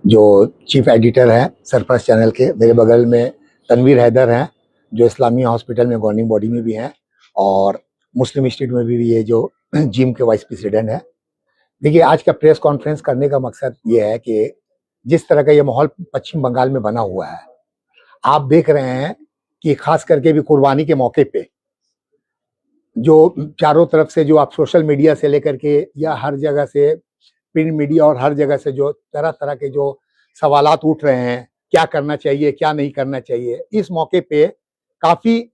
जो chief editor हैं Sarfaraz channel के, मेरे बगल में तनवीर हैदर हैं जो इस्लामी हॉस्पिटल में गवर्निंग बॉडी में भी हैं और मुस्लिम इंस्टीट्यूट में भी ये जो जिम के वाइस प्रेसिडेंट है। देखिए, आज का प्रेस कॉन्फ्रेंस करने का मकसद ये है कि जिस तरह का ये माहौल पश्चिम बंगाल में बना हुआ है, आप देख रहे हैं कि खास करके भी कुर्बानी के मौके पे जो चारों तरफ से जो आप सोशल मीडिया से लेकर के या हर जगह से प्रिंट मीडिया और हर जगह से जो तरह तरह के जो सवालात उठ रहे हैं, क्या करना चाहिए क्या नहीं करना चाहिए, इस मौके पे काफी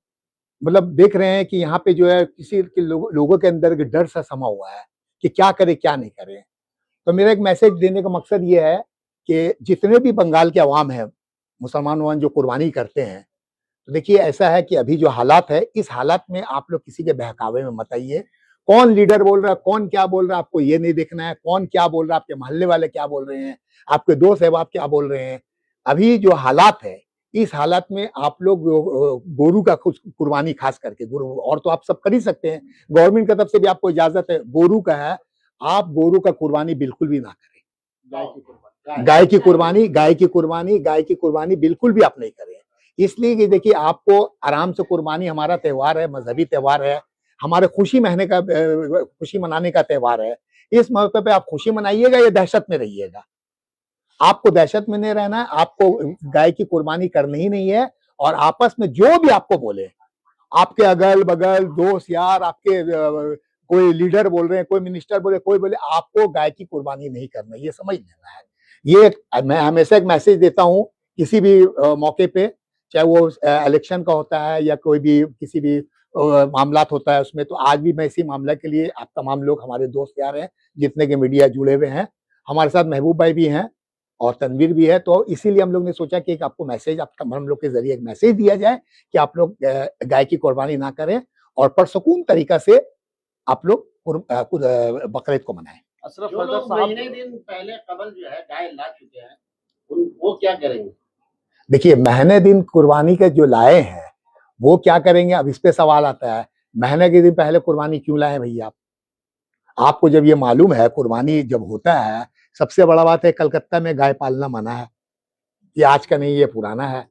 मतलब देख रहे हैं कि यहाँ पे जो है किसी के लोगों के अंदर डर सा समा हुआ है कि क्या करें क्या नहीं करें। तो मेरा एक मैसेज देने का मकसद ये है कि जितने भी बंगाल के अवाम है, मुसलमान अवाम जो कुर्बानी करते हैं, तो देखिए ऐसा है कि अभी जो हालात है, इस हालात में आप लोग किसी के बहकावे में मत आइए। कौन लीडर बोल रहा है, कौन क्या बोल रहा है, आपको ये नहीं देखना है। कौन क्या बोल रहा है, आपके मोहल्ले वाले क्या बोल रहे हैं, आपके दोस्त अहबाब क्या बोल रहे हैं। अभी जो हालात है, इस हालात में आप लोग गोरू का कुछ कुर्बानी खास करके गोरू और तो आप सब कर ही सकते हैं, गवर्नमेंट की तरफ से भी आपको इजाजत है, गोरू का है, आप गोरू का कुर्बानी बिल्कुल भी ना करें। गाय की कुर्बानी बिल्कुल भी आप नहीं करें। इसलिए कि देखिए, आपको आराम से कुर्बानी, हमारा त्योहार है, मजहबी त्योहार है, हमारे खुशी मनाने का त्योहार है। इस मौके पे आप खुशी मनाइएगा या दहशत में रहिएगा। आपको दहशत में नहीं रहना है, आपको गाय की कुर्बानी करनी ही नहीं है। और आपस में जो भी आपको बोले, आपके अगल बगल दोस्त यार, आपके कोई लीडर बोल रहे हैं, कोई मिनिस्टर बोले, कोई बोले, आपको गाय की कुर्बानी नहीं करना, ये समझ लेना है। ये मैं हमेशा एक मैसेज देता हूँ किसी भी मौके पे, चाहे वो इलेक्शन का होता है या कोई भी किसी भी मामलात होता है उसमें। तो आज भी मैं इसी मामला के लिए, आप तमाम लोग हमारे दोस्त यार हैं, जितने के मीडिया जुड़े हुए हैं, हमारे साथ महबूब भाई भी हैं और तनवीर भी है, तो इसीलिए हम लोग ने सोचा कि एक आपको मैसेज, आपका हम लोग के जरिए एक मैसेज दिया जाए कि आप लोग गाय की कुर्बानी ना करें और पुरसुकून तरीका से आप लोग बकरीद को मनाएं। अशरफ जो महीने दिन पहले कबल जो है गाय ला चुके हैं, वो क्या करेंगे? देखिए, महीने दिन कुर्बानी के जो लाए हैं वो क्या करेंगे, अब इस पे सवाल आता है, महीने के दिन पहले कुर्बानी क्यों लाए भैया? आपको जब ये मालूम है कुर्बानी जब होता है, सबसे बड़ा बात है कलकत्ता में गाय पालना मना है, ये आज का नहीं, ये पुराना है।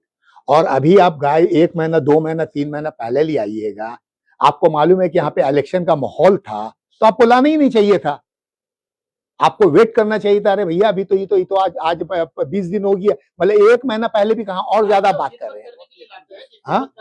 और अभी आप गाय 1 महीना 2 महीना 3 महीना पहले ले आइएगा, आपको मालूम है कि यहाँ पे इलेक्शन का माहौल था, तो आपको लाना ही नहीं चाहिए था, आपको वेट करना चाहिए था। अरे भैया, अभी तो ये तो आज 20 दिन हो गया, मतलब 1 महीना पहले भी कहा, और ज्यादा बात कर रहे हैं। हाँ,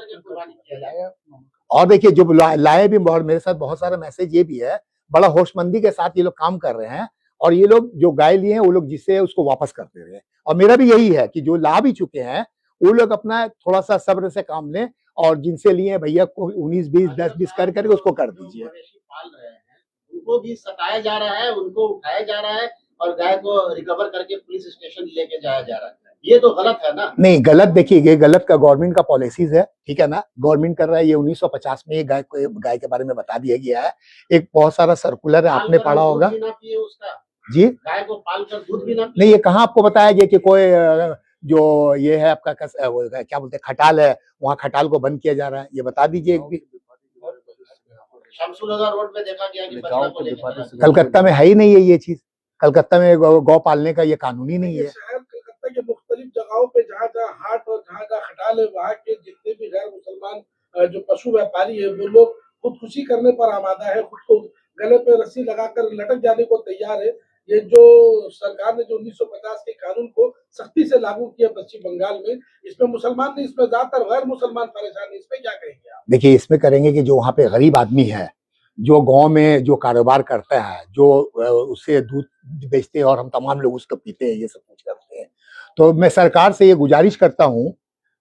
और देखिए जो लाए भी, और मेरे साथ बहुत सारा मैसेज ये भी है, बड़ा होशमंदी के साथ ये लोग काम कर रहे हैं और ये लोग जो गाय लिए हैं वो लोग जिससे उसको वापस कर दे रहे हैं। और मेरा भी यही है कि जो ला भी चुके हैं वो लोग अपना थोड़ा सा सब्र से काम लें और जिनसे लिए भैया को 19-20 10-20 कर करके उसको कर दीजिए। उनको भी सताया जा रहा है, उनको उठाया जा रहा है और गाय को रिकवर करके पुलिस स्टेशन लेके जाया जा रहा है, ये तो गलत है ना? नहीं, गलत देखिए, ये गलत का गवर्नमेंट का पॉलिसीज है, ठीक है ना, गवर्नमेंट कर रहा है। ये 1950 में ये गाय के बारे में बता दिया गया है, एक बहुत सारा सर्कुलर है, आपने पढ़ा होगा जी। गाय को पालकर दूध भी ना नहीं, ये कहाँ आपको बताया गया कि कोई जो ये है आपका क्या बोलते हैं खटाल है, वहाँ खटाल को बंद किया जा रहा है, ये बता दीजिए एक भी। शमसुलहज़ा रोड पे देखा गया कि बछड़ा को लेकर, कलकत्ता में है ही नहीं है ये चीज, कलकत्ता में गौ पालने का ये कानूनी नहीं है। कलकत्ता के मुख्तलिफ जगहों पे जहाँ जहाँ हाट और जहाँ जहाँ खटाल है, वहाँ के जितने भी गैर मुसलमान जो पशु व्यापारी है, वो लोग खुदकुशी करने पर आमादा है, खुद को गले पे रस्सी लगाकर लटक जाने को तैयार है। ये जो सरकार ने जो 1950 के कानून को सख्ती से लागू किया पश्चिम बंगाल में, इसमें मुसलमान नहीं, इसमें ज्यादातर गैर मुसलमान परेशान है, इसमें क्या कहेंगे आप? देखिए, इसमें करेंगे कि जो वहाँ पे गरीब आदमी है, जो गांव में जो कारोबार करता है, जो उससे दूध बेचते हैं और हम तमाम लोग उसको पीते हैं, ये सब कुछ करते हैं, तो मैं सरकार से ये गुजारिश करता हूँ,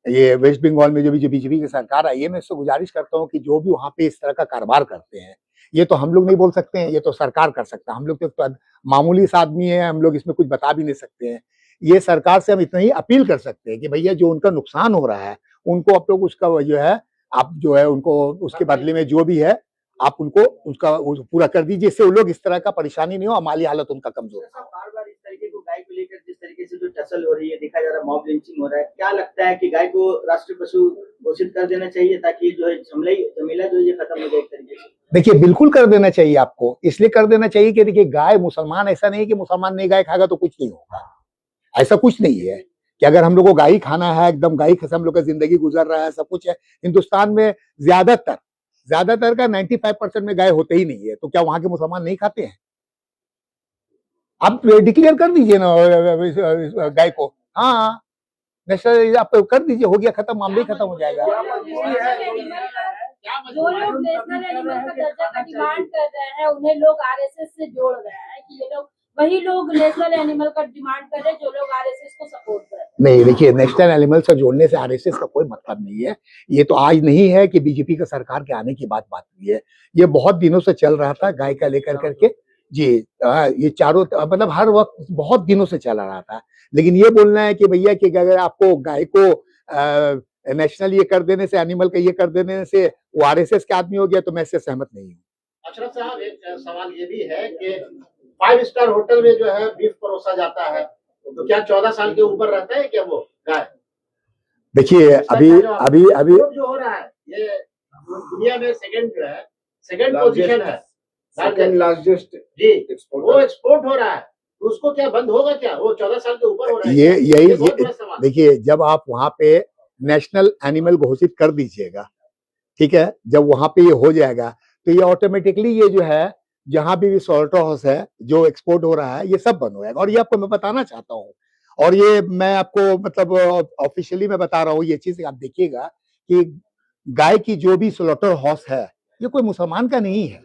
ये वेस्ट बंगाल में जो बीजेपी की सरकार आई है, मैं इससे गुजारिश करता हूँ कि जो भी वहाँ पे इस तरह का कारोबार करते हैं, ये तो हम लोग नहीं बोल सकते हैं, ये तो सरकार कर सकता है। हम लोग तो मामूली सा आदमी है, हम लोग इसमें कुछ बता भी नहीं सकते हैं। ये सरकार से हम इतना ही अपील कर सकते हैं कि भैया जो उनका नुकसान हो रहा है, उनको आप लोग उसका जो है, आप जो है उनको उसके बदले में जो भी है आप उनको उसका पूरा कर दीजिए, इससे वो लोग इस तरह का परेशानी नहीं हो, माली हालत उनका कमजोर है। बार-बार इस तरीके को गाय को लेकर जिस तरीके से जो टसल हो रही है, देखा जा रहा है, मॉब लिंचिंग हो रहा है, क्या लगता है कि गाय को राष्ट्रीय पशु घोषित कर देना चाहिए ताकि जो है झमेला जो ये खत्म हो जाए एक तरीके से? देखिए, बिल्कुल कर देना चाहिए, आपको इसलिए कर देना चाहिए कि देखिए गाय, मुसलमान ऐसा नहीं कि मुसलमान नहीं गाय खाएगा तो कुछ नहीं होगा, ऐसा कुछ नहीं है कि अगर हम लोग को गाय खाना है, एकदम गाय से हम लोग का जिंदगी गुजर रहा है, सब कुछ है। हिंदुस्तान में ज्यादातर का 95% में गाय होते ही नहीं है, तो क्या वहां के मुसलमान नहीं खाते हैं? आप डिक्लेयर कर दीजिए ना गाय को, हाँ नेशनल आप कर दीजिए, हो गया खत्म, मामले खत्म हो जाएगा। जो लोग नेशनल एनिमल का दर्जा का डिमांड कर रहे हैं उन्हें लोग आरएसएस से जोड़ रहे हैं कि ये लोग वही लोग नेशनल एनिमल का डिमांड कर रहे हैं जो लोग आरएसएस को सपोर्ट कर रहे हैं। नहीं, देखिए नेशनल एनिमल से जोड़ने से आरएसएस का कोई मतलब नहीं है। ये तो आज नहीं है कि बीजेपी का सरकार के आने की बात हुई है, ये बहुत दिनों से चल रहा था गाय का लेकर करके जी। ये चारों मतलब हर वक्त बहुत दिनों से चला रहा था, लेकिन ये बोलना है कि भैया कि अगर आपको गाय को नेशनल ये कर देने से, एनिमल का ये कर देने से वो आरएसएस के आदमी हो गया, तो मैं इससे सहमत नहीं हूँ। अशरफ साहब, एक सवाल ये भी है कि 5 स्टार होटल में जो है बीफ परोसा जाता है, तो क्या 14 साल के ऊपर रहता है क्या वो गाय? देखिए अभी जो हो रहा है ये दुनिया में सेकंड पोजीशन है, सेकंड लार्जेस्ट जी, वो एक्सपोर्ट हो रहा है, तो उसको क्या बंद होगा क्या? वो 14 साल के ऊपर हो रहा है। यही बहुत बड़ा सवाल। देखिए, जब आप वहां पे नेशनल एनिमल घोषित कर दीजिएगा, ठीक है, जब वहां पे ये हो जाएगा तो ये ऑटोमेटिकली ये जो है जहां भी स्लॉटर हाउस है जो एक्सपोर्ट हो रहा है ये सब बंद हो जाएगा। और ये आपको मैं बताना चाहता हूँ, और ये मैं आपको मतलब ऑफिशियली मैं बता रहा हूँ, ये चीज आप देखिएगा कि गाय की जो भी स्लॉटर हाउस है ये कोई मुसलमान का नहीं है,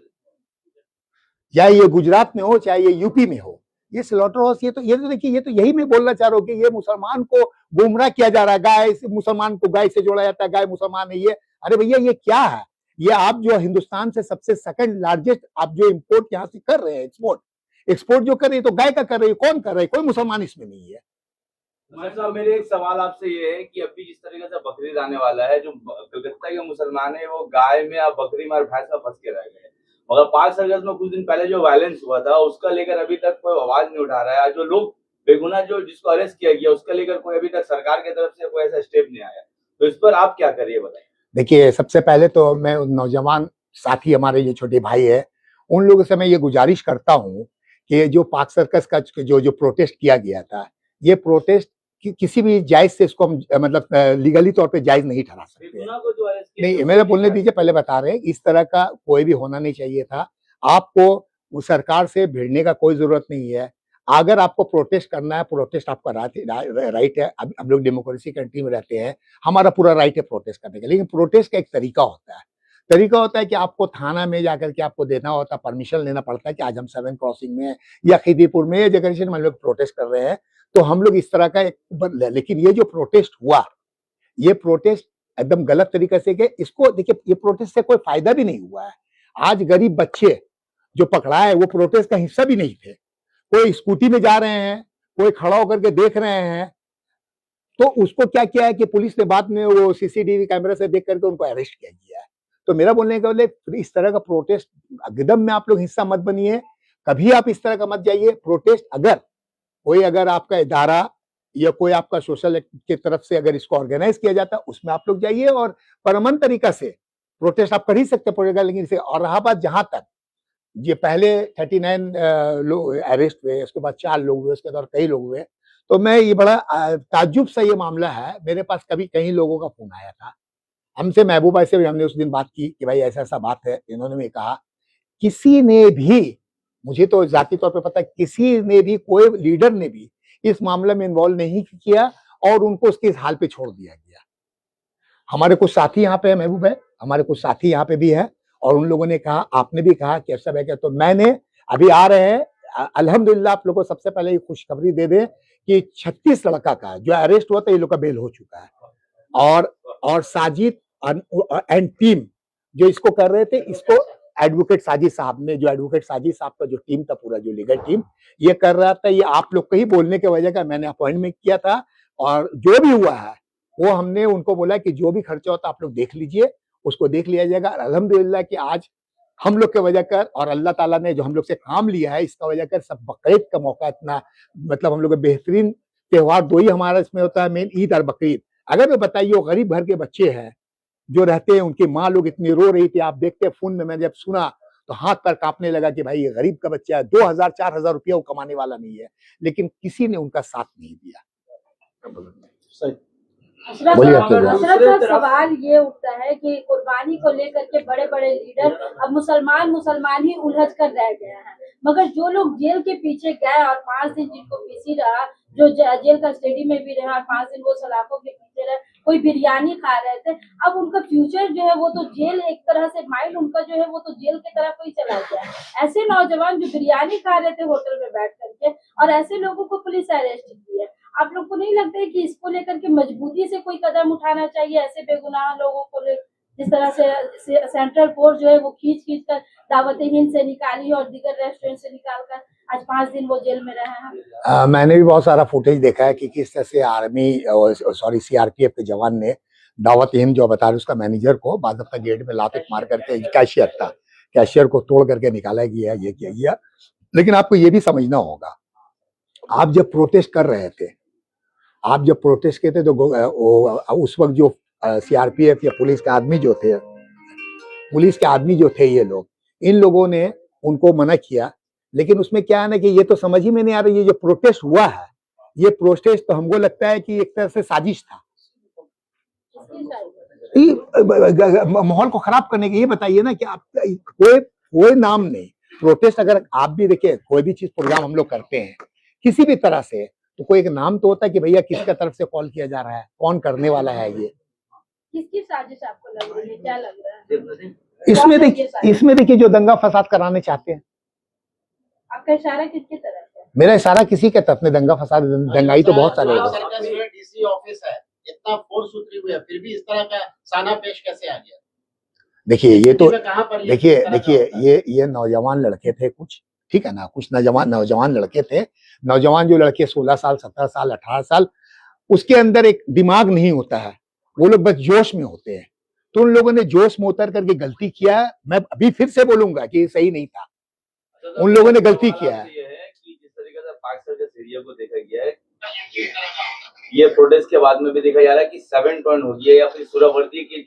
चाहे ये गुजरात में हो चाहे ये यूपी में हो। ये स्लॉटर हाउस ये तो देखिए, ये तो यही मैं बोलना चाह रहा हूँ कि ये मुसलमान को गुमराह किया जा रहा है, गाय से मुसलमान को गाय से जोड़ा जाता है, गाय मुसलमान है। ये अरे भैया ये क्या है? ये आप जो हिंदुस्तान से सबसे सेकंड लार्जेस्ट आप जो इंपोर्ट यहाँ से कर रहे हैं, एक्सपोर्ट जो कर रहे हैं तो गाय का कर रहे हैं, कौन कर रहे हैं? कोई मुसलमान इसमें नहीं है। साहब, मेरे एक सवाल आपसे ये है कि अभी जिस तरीके से बकरीद आने वाला है, जो कलकत्ता के मुसलमान है वो गाय में या बकरी में और भैंस में फंस के रह गए, और पाक सरगर्ज में कुछ दिन पहले जो वायलेंस हुआ था उसका लेकर अभी तक कोई आवाज नहीं उठा रहा है। जो लोग बेगुनाह जो जिसको अरेस्ट किया गया उसका लेकर कोई अभी तक सरकार की तरफ से कोई ऐसा स्टेप नहीं आया, तो इस पर आप क्या करिए बताइए। देखिए, सबसे पहले तो मैं नौजवान साथी हमारे ये छोटे भाई है उन लोगों से मैं ये गुजारिश करता हूँ कि जो पाक सर्कस का जो प्रोटेस्ट किया गया था, ये प्रोटेस्ट किसी भी जायज से इसको हम मतलब लीगली तौर पे जायज नहीं ठहरा सकते। नहीं, मेरे बोलने दीजिए, पहले बता रहे हैं, इस तरह का कोई भी होना नहीं चाहिए था। आपको उस सरकार से भिड़ने का कोई जरूरत नहीं है। अगर आपको प्रोटेस्ट करना है, प्रोटेस्ट आपका राइट है। अब हम लोग डेमोक्रेसी कंट्री में रहते हैं, हमारा पूरा राइट है प्रोटेस्ट करने का, लेकिन प्रोटेस्ट का एक तरीका होता है कि आपको थाना में जाकर के आपको देना होता है, परमिशन लेना पड़ता है कि आज हम 7 क्रॉसिंग में या खीदीपुर में या जगदीशन में हम लोग प्रोटेस्ट कर रहे हैं, तो हम लोग इस तरह का लेकिन ये जो प्रोटेस्ट हुआ, ये प्रोटेस्ट एकदम गलत तरीके से कि इसको देखिए, ये प्रोटेस्ट से कोई फायदा भी नहीं हुआ है। आज गरीब बच्चे जो पकड़ाए वो प्रोटेस्ट का हिस्सा भी नहीं थे। कोई स्कूटी में जा रहे हैं, कोई खड़ा होकर के देख रहे हैं, तो उसको क्या किया है कि पुलिस ने बाद में वो सीसीटीवी कैमरे से देख करके उनको अरेस्ट किया गया है। तो मेरा बोलने का मतलब इस तरह का प्रोटेस्ट गिदम में आप लोग हिस्सा मत बनिए, कभी आप इस तरह का मत जाइए। प्रोटेस्ट अगर आपका इदारा या कोई आपका सोशल की तरफ से अगर इसको ऑर्गेनाइज किया जाता है उसमें आप लोग जाइए और परमन तरीका से प्रोटेस्ट आप कर ही सकते पड़ेगा। लेकिन इसे और रहा बात जहां तक ये पहले 39 लोग अरेस्ट हुए, उसके बाद 4 लोग हुए, उसके बाद कई लोग हुए, तो मैं ये बड़ा ताज्जुब सा ये मामला है। मेरे पास कई लोगों का फोन आया था, हमसे महबूबा से भी हमने उस दिन बात की कि भाई ऐसा बात है। इन्होंने भी कहा किसी ने भी, मुझे तो जाती तौर पे पता है, किसी ने भी, कोई लीडर ने भी इस मामले में इन्वॉल्व नहीं किया और उनको उसके इस हाल पे छोड़ दिया गया। हमारे कुछ साथी यहाँ पे है, महबूब है, हमारे कुछ साथी यहाँ पे भी है, और उन लोगों ने कहा, आपने भी कहा कि ऐसा है क्या, तो मैंने अभी आ रहे हैं अल्हम्दुलिल्लाह आप लोगों को सबसे पहले ये खुशखबरी दे दे कि 36 लड़का का जो अरेस्ट हुआ था ये लोग का बेल हो चुका है, और साजिद एंड टीम जो इसको कर रहे थे, इसको एडवोकेट साजिद साहब ने, जो एडवोकेट साजिद साहब का जो टीम था, पूरा जो लीगल टीम ये कर रहा था, ये आप लोग को ही बोलने की वजह का मैंने अपॉइंटमेंट किया था। और जो भी हुआ है वो हमने उनको बोला कि जो भी खर्चा होता आप लोग देख लीजिए, उसको देख लिया जाएगा। अल्हम्दुलिल्लाह कि आज हम लोग के वजह कर और अल्लाह ताला ने जो हम लोग से काम लिया है इसका वजह कर सब बकरीद का मौका इतना, मतलब हम लोग का बेहतरीन त्योहार 2 ही हमारा इसमें होता है, मेन ईद और बकरीद। अगर मैं बताइए वो गरीब घर के बच्चे हैं जो रहते हैं, उनकी माँ लोग इतनी रो रही थी, आप देखते फोन में, मैं जब सुना तो हाथ पर कांपने लगा कि भाई ये गरीब का बच्चा है, 2000-4000 रुपया वो कमाने वाला नहीं है, लेकिन किसी ने उनका साथ नहीं दिया। अशरफ बोलिए, साहब, आपके जवाब। अशरफ साहब, सवाल ये उठता है कि कुर्बानी को लेकर के बड़े बड़े लीडर अब मुसलमान ही उलझ कर रह गए हैं, मगर जो लोग जेल के पीछे गए और 5 दिन जिनको पीसी रहा, जो जेल का स्टडी में भी रहा और 5 दिन वो सलाखों के पीछे रहे, कोई बिरयानी खा रहे थे, अब उनका फ्यूचर जो है वो तो जेल, एक तरह से माइंड उनका जो है वो तो जेल की तरफ ही चला गया। ऐसे नौजवान जो बिरयानी खा रहे थे होटल में बैठ करके, और ऐसे लोगों को पुलिस अरेस्ट की है। आप लोग को नहीं लगता है कि इसको लेकर के मजबूती से कोई कदम उठाना चाहिए ऐसे बेगुनाह लोगों को जिस तरह से सेंट्रल फोर्स जो है वो खींच कर दावत हिंद से निकाली और दीगर रेस्टोरेंट से निकालकर आज 5 दिन वो जेल में रहे हैं। मैंने भी बहुत सारा फुटेज देखा है कि किस तरह से आर्मी सॉरी सीआरपीएफ के जवान ने दावत हिंद जो बता रहे उसका मैनेजर को बाज़ाब्ता गेट में लात मार करके, कैशियर को तोड़ करके निकाला गया, ये किया गया। लेकिन आपको ये भी समझना होगा, आप जब प्रोटेस्ट कर रहे थे, तो उस वक्त जो सीआरपीएफ या पुलिस के आदमी जो थे ये लोग, इन लोगों ने उनको मना किया। लेकिन उसमें क्या है ना कि ये तो समझ ही में नहीं आ रही, ये जो प्रोटेस्ट हुआ है, ये प्रोटेस्ट तो हमको लगता है कि एक तरह से साजिश था माहौल को खराब करने की। ये बताइए ना कि आप कोई नाम नहीं, प्रोटेस्ट अगर आप भी देखिए, कोई भी चीज प्रोग्राम हम लोग करते हैं किसी भी तरह से, तो कोई एक नाम तो होता है कि भैया किसका तरफ से कॉल किया जा रहा है, कौन करने वाला है। ये किसकी साजिश आपको लग रही है, क्या लग रहा है इसमें देखिए जो दंगा फसाद कराने चाहते हैं। आपका इशारा किसकी तरफ है? मेरा इशारा किसी के तरफ में दंगा फसाद दंगाई तो बहुत सारे लोग। सर्कस में डीसी ऑफिस है, इतना फोर्स उतरी हुई है, फिर भी इस तरह का साना पेश कैसे आ गया? देखिए ये तो कहां पर देखिए ये नौजवान लड़के थे कुछ, ठीक है ना, कुछ नौजवान लड़के थे। नौजवान जो लड़के 16 साल, 17 साल, 18 साल, उसके अंदर एक दिमाग नहीं होता है, वो लोग बस जोश में होते हैं। तो उन लोगों ने जोश में उतर करके गलती किया। मैं अभी फिर से बोलूंगा कि ये सही नहीं था, उन लोगों ने गलती किया है। जिस तरीके से पाक सर्कस एरिया को देखा गया है, ये प्रोटेस्ट के बाद में भी देखा जा रहा है कि 7 टर्न हो गया, या फिर सुरावर्दी की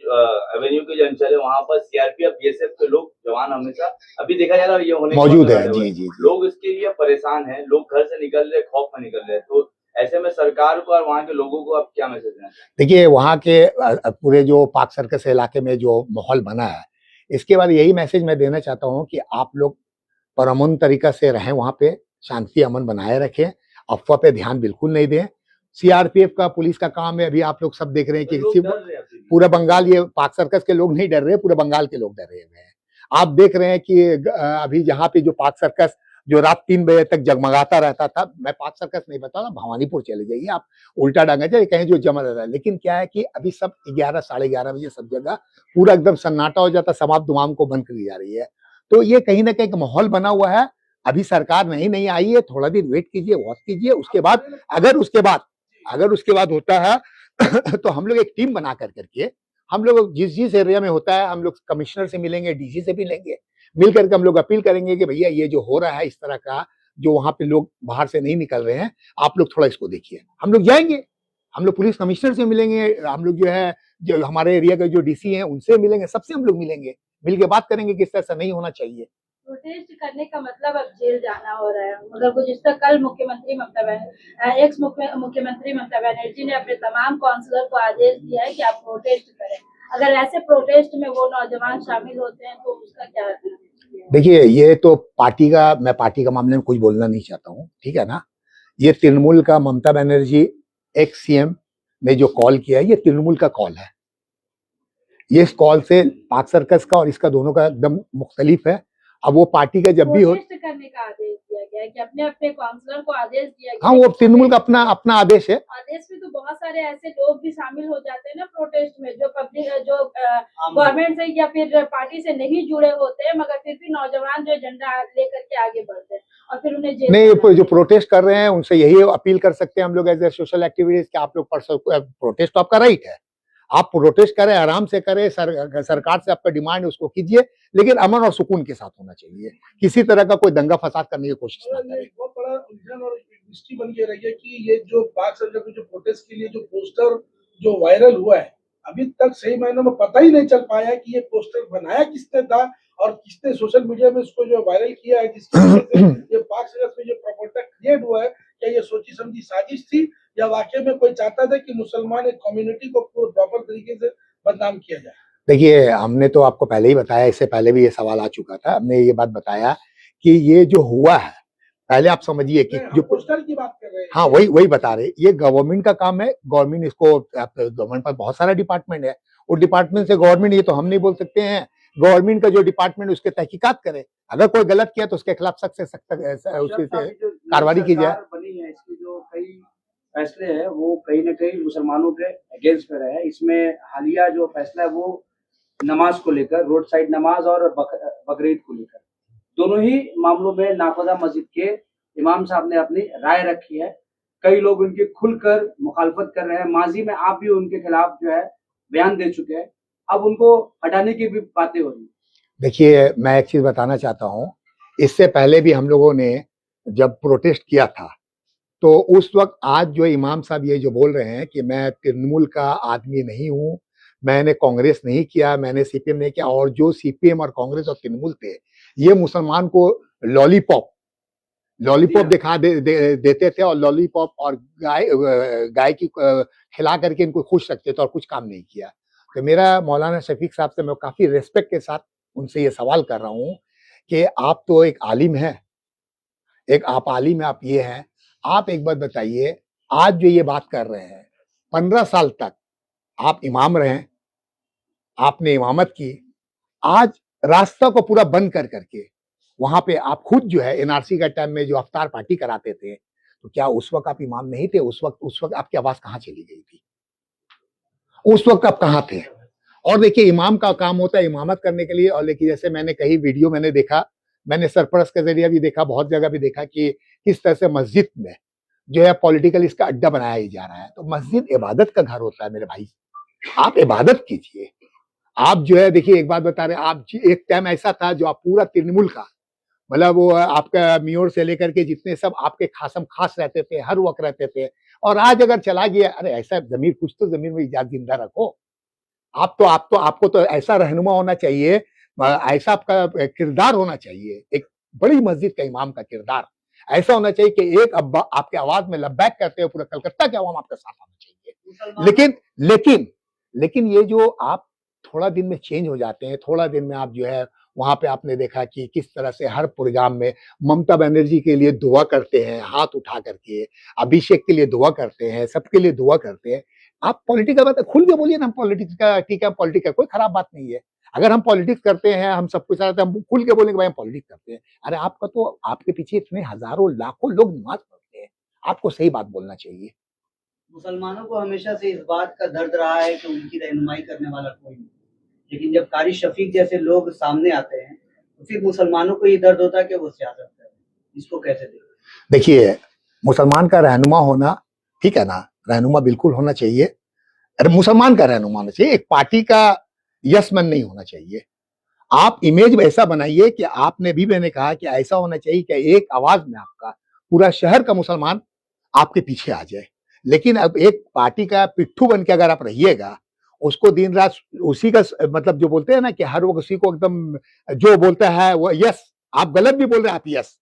एवेन्यू के जो अंचल है वहां पर सीआरपीएफ बीएसएफ के लोग जवान हमेशा अभी देखा जा रहा है ये होने मौजूद है। जी। लोग इसके लिए परेशान हैं, लोग घर से निकल रहे, खौफ में निकल रहे। तो ऐसे में सरकार को और वहाँ के लोगों को आप क्या मैसेज देना चाहते हैं? देखिए वहाँ के पूरे जो पाक सर्कस इलाके में जो माहौल बना है, इसके बाद यही मैसेज मैं देना चाहता हूँ कि आप लोग परअमन तरीका से रहें, वहाँ पे शांति अमन बनाए रखें, अफवाह पे ध्यान बिल्कुल नहीं दें। सीआरपीएफ का, पुलिस का काम है, अभी आप लोग सब देख रहे हैं कि पूरा बंगाल, ये पाक सर्कस के लोग नहीं डर रहे, पूरे बंगाल के लोग डरे हुए हैं। आप देख रहे हैं कि अभी यहाँ पे जो पाक सर्कस जो रात 3 बजे तक जगमगाता रहता था, मैं पाक सर्कस नहीं बता रहा, भवानीपुर चले जाइए आप, उल्टा डांगा जाए कहीं जो जमा रहता है। लेकिन क्या है कि अभी सब 11 साढ़े 11 बजे सब जगह पूरा एकदम सन्नाटा हो जाता, समाप्त दुमाम को बंद करी जा रही है। तो ये कहीं ना कहीं माहौल बना हुआ है। अभी सरकार नहीं आई है, थोड़ा दिन वेट कीजिए, वॉच कीजिए, उसके बाद अगर उसके बाद होता है तो हम लोग एक टीम बना करके हम लोग जिस एरिया में होता है, हम लोग कमिश्नर से मिलेंगे, डीसी से मिलेंगे, मिल करके हम लोग अपील करेंगे कि भैया ये जो हो रहा है इस तरह का, जो वहां पे लोग बाहर से नहीं निकल रहे हैं, आप लोग थोड़ा इसको देखिए। हम लोग जाएंगे, हम लोग पुलिस कमिश्नर से मिलेंगे, हम लोग जो हमारे एरिया के जो डीसी हैं उनसे मिलेंगे, सबसे हम लोग मिलेंगे, मिल के बात करेंगे कि इस तरह से नहीं होना चाहिए। प्रोटेस्ट करने का मतलब अब जेल जाना हो रहा है, मगर वो जिस तरह कल एक्स मुख्यमंत्री ममता बनर्जी ने अपने तमाम काउंसलर को आदेश दिया है कि आप प्रोटेस्ट करें। अगर ऐसे प्रोटेस्ट में वो नौजवान शामिल होते हैं तो उसका क्या है? देखिए ये तो मैं पार्टी का मामले में कुछ बोलना नहीं चाहता हूँ, ठीक है ना। ये तृणमूल का, ममता बनर्जी एक्स सीएम ने जो कॉल किया है, ये तृणमूल का कॉल है। ये इस कॉल से पाक सर्कस का और इसका दोनों का एकदम मुख्तलिफ है। अब वो पार्टी का जब भी हो, करने का आदेश दिया गया है कि अपने काउंसलर को आदेश दिया गया। हाँ, वो तृणमूल का अपना आदेश है। आदेश में तो बहुत सारे ऐसे लोग भी शामिल हो जाते हैं ना प्रोटेस्ट में, जो गवर्नमेंट से या फिर पार्टी से नहीं जुड़े होते हैं, मगर फिर भी नौजवान जो झंडा लेकर के आगे बढ़ते हैं और फिर उन्हें जेल नहीं, जो प्रोटेस्ट कर रहे हैं उनसे यही अपील कर सकते हैं हम लोग एज ए सोशल एक्टिविटीज कि आप लोग प्रोटेस्ट तो आपका राइट है, आप प्रोटेस्ट करें, आराम से करें, सरकार से आपका डिमांड है उसको कीजिए, लेकिन अमन और सुकून के साथ होना चाहिए। किसी तरह का कोई दंगा फसाद करने की कोशिश ना करें। एक बहुत बड़ा उलझन और मिस्ट्री बन के रही है कि ये जो पाक सर्कस में जो प्रोटेस्ट के लिए जो पोस्टर जो वायरल हुआ है, अभी तक सही मायनों में पता ही नहीं चल पाया कि ये पोस्टर बनाया किसने था और किसने सोशल मीडिया में इसको जो वायरल किया है, जिसकी वजह से ये पाक सरहद में जो प्रपोजल क्रिएट हुआ है, क्या ये सोची समझी साजिश थी या वाकई में कोई चाहता था कि मुसलमान एक कम्युनिटी को प्रॉपर तरीके से बदनाम किया जाए? देखिए, हमने तो आपको पहले ही बताया, इससे पहले भी ये सवाल आ चुका था, हमने ये बात बताया कि ये जो हुआ है, पहले आप समझिए कि हम जो पोस्टर की बात कर रहे हैं। हाँ, वही बता रहे, ये गवर्नमेंट का काम है, गवर्नमेंट इसको, गवर्नमेंट पर बहुत सारा डिपार्टमेंट है, वो डिपार्टमेंट से गवर्नमेंट, ये तो हम नहीं बोल सकते हैं, गवर्नमेंट का जो डिपार्टमेंट उसके तहकीकात करे, अगर कोई गलत किया तो उसके खिलाफ सख्त से सख्त उसकी कार्रवाई की जाए। बनी है, इसकी जो कई फैसले हैं वो कहीं ना कहीं मुसलमानों के अगेंस्ट में रहे हैं। इसमें हालिया जो फैसला है वो नमाज को लेकर, रोड साइड नमाज और बकरीद को लेकर, दोनों ही मामलों में नाफजा मस्जिद के इमाम साहब ने अपनी राय रखी है। कई लोग उनकी खुलकर मुखालफत कर रहे हैं। माजी में आप भी उनके खिलाफ जो है बयान दे चुके हैं, अब उनको हटाने की भी बातें हो रही है। देखिए, मैं एक चीज बताना चाहता हूँ, इससे पहले भी हम लोगों ने जब प्रोटेस्ट किया था, तो उस वक्त आज जो इमाम साहब ये जो बोल रहे हैं कि मैं तृणमूल का आदमी नहीं हूँ, मैंने कांग्रेस नहीं किया, मैंने सीपीएम नहीं किया, और जो सीपीएम और कांग्रेस और तृणमूल थे, ये मुसलमान को लॉलीपॉप दिखा देते थे, और लॉलीपॉप और गाय की खिला करके इनको खुश रखते थे और कुछ काम नहीं किया। तो मेरा मौलाना शफीक साहब से मैं काफी रेस्पेक्ट के साथ उनसे ये सवाल कर रहा हूँ कि आप तो एक आलिम हैं, आप आलिम हैं, आप ये हैं, आप एक बात बताइए, आज जो ये बात कर रहे हैं, 15 साल तक आप इमाम रहे, आपने इमामत की, आज रास्ता को पूरा बंद कर करके वहां पे आप खुद जो है एनआरसी का टाइम में जो अफ्तार पार्टी कराते थे, तो क्या उस वक्त आप इमाम नहीं थे? उस वक्त आपकी आवाज कहाँ चली गई थी? उस वक्त आप कहाँ थे? और देखिए, इमाम का काम होता है इमामत करने के लिए, और लेकिन जैसे मैंने कई वीडियो मैंने देखा, मैंने सरपरस्त के जरिए भी देखा, बहुत जगह भी देखा कि किस तरह से मस्जिद में जो है पॉलिटिकल इसका अड्डा बनाया ही जा रहा है। तो मस्जिद इबादत का घर होता है मेरे भाई, आप इबादत कीजिए। आप जो है, देखिए एक बात बता रहे हैं, आप एक टाइम ऐसा था जो आप पूरा तृणमूल का, मतलब वो आपका मियोर से लेकर के जितने सब आपके खासम खास रहते थे, हर वक्त रहते थे, और आज अगर चला गया, अरे ऐसा जमीर, कुछ तो जमीर में इजाज़त जिंदा रखो। आपको तो ऐसा रहनुमा होना चाहिए, ऐसा आपका किरदार होना चाहिए, एक बड़ी मस्जिद का इमाम का किरदार ऐसा होना चाहिए कि एक अब्बा आपके आवाज में लब्बैक करते हुए पूरा कलकत्ता के अवाम आपके साथ आना चाहिए। लेकिन ये जो आप थोड़ा दिन में चेंज हो जाते हैं, थोड़ा दिन में आप जो है, वहां पे आपने देखा कि किस तरह से हर प्रोग्राम में ममता बनर्जी के लिए दुआ करते हैं, हाथ उठा करके, अभिषेक के लिए दुआ करते हैं, सबके लिए दुआ करते हैं। आप पॉलिटिक्स का बात खुल के बोलिए ना, हम पॉलिटिक्स का, ठीक है, पॉलिटिक्स का कोई खराब बात नहीं है। अगर हम पॉलिटिक्स करते हैं, हम सब कुछ हम खुल के बोलेंगे भाई हम पॉलिटिक्स करते हैं। अरे आपका तो, आपके पीछे इतने हजारों लाखों लोग नमाज पढ़ते हैं, आपको सही बात बोलना चाहिए। मुसलमानों को हमेशा से इस बात का दर्द रहा है कि उनकी रहनुमाई करने वाला कोई नहीं, लेकिन जब कारी शफीक जैसे लोग सामने आते हैं तो फिर मुसलमानों को ये दर्द होता है कि वो सियासत करें। इसको कैसे देखें? देखिए, मुसलमान का रहनुमा होना, ठीक है ना, रहनुमा बिल्कुल होना चाहिए। अरे मुसलमान का रहनुमा होना चाहिए, एक पार्टी का यस मैन नहीं होना चाहिए। आप इमेज ऐसा बनाइए कि आपने भी, मैंने कहा कि ऐसा होना चाहिए कि एक आवाज में आपका पूरा शहर का मुसलमान आपके पीछे आ जाए। लेकिन अब एक पार्टी का पिट्ठू बन के अगर आप रहिएगा, उसको दिन रात उसी का मतलब जो बोलते हैं ना कि हर वक्त उसी को एकदम जो बोलता है वो यस, आप गलत भी बोल रहे हैं आप यस,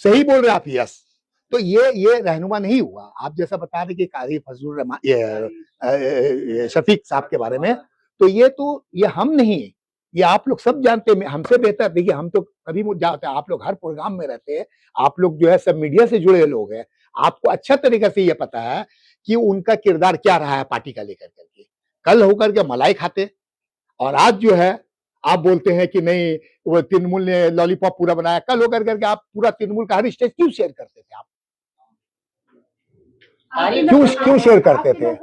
सही बोल रहे हैं आप यस, तो ये रहनुमा नहीं हुआ। आप जैसा बता रहे कि कारी फजलुर शफीक साहब के बारे में, तो ये हम नहीं, ये आप लोग सब जानते हैं, हमसे बेहतर। देखिए, हम तो कभी जाते हैं, आप लोग हर प्रोग्राम में रहते हैं, आप लोग जो है सब मीडिया से जुड़े लोग हैं, आपको अच्छा तरीके से ये पता है कि उनका किरदार क्या रहा है पार्टी का लेकर करके। कल होकर के मलाई खाते, और आज जो है आप बोलते हैं कि नहीं वो तृणमूल ने लॉलीपॉप पूरा बनाया। कल होकर करके आप पूरा तृणमूल का हर स्टेज क्यों शेयर करते थे? आप क्यों शेयर करते थे?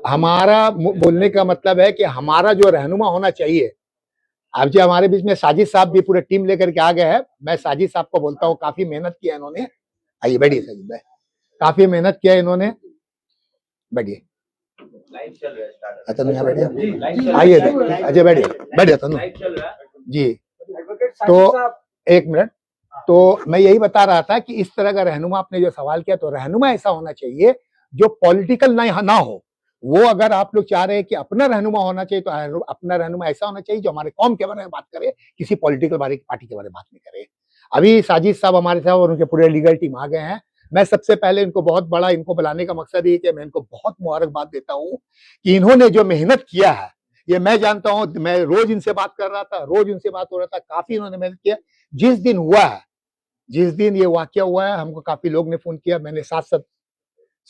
हमारा बोलने का मतलब है कि हमारा जो रहनुमा होना चाहिए। अब जो हमारे बीच में साजिद साहब भी पूरे टीम लेकर के आ गए हैं, मैं साजिद साहब को बोलता हूँ, काफी मेहनत किया इन्होंने। आइए बैठिए साजिद भाई, काफी मेहनत किया इन्होंने, बैठिए। अच्छा नहीं, बैठिए, आइए, अच्छा बैठिए तनु जी। तो एक मिनट, तो मैं यही बता रहा था कि इस तरह का रहनुमा, आपने जो सवाल किया, तो रहनुमा ऐसा होना चाहिए जो पॉलिटिकल ना हो, वो अगर आप लोग चाह रहे हैं कि अपना रहनुमा होना चाहिए तो अपना रहनुमा ऐसा होना चाहिए जो हमारे कौम के बारे में बात करे, किसी पॉलिटिकल पार्टी के बारे में बात नहीं करे। अभी साजिद साहब हमारे साथ और उनके पूरे लीगल टीम आ गए हैं। मैं सबसे पहले इनको बहुत बड़ा इनको बुलाने का मकसद ये कि मैं इनको बहुत मुबारकबाद देता हूँ कि इन्होंने जो मेहनत किया है, ये मैं जानता हूँ, मैं रोज इनसे बात कर रहा था, रोज इनसे बात हो रहा था, काफी इन्होंने मेहनत किया। जिस दिन हुआ है, जिस दिन ये वाकया हुआ है, हमको काफी लोग ने फोन किया, मैंने साथ साथ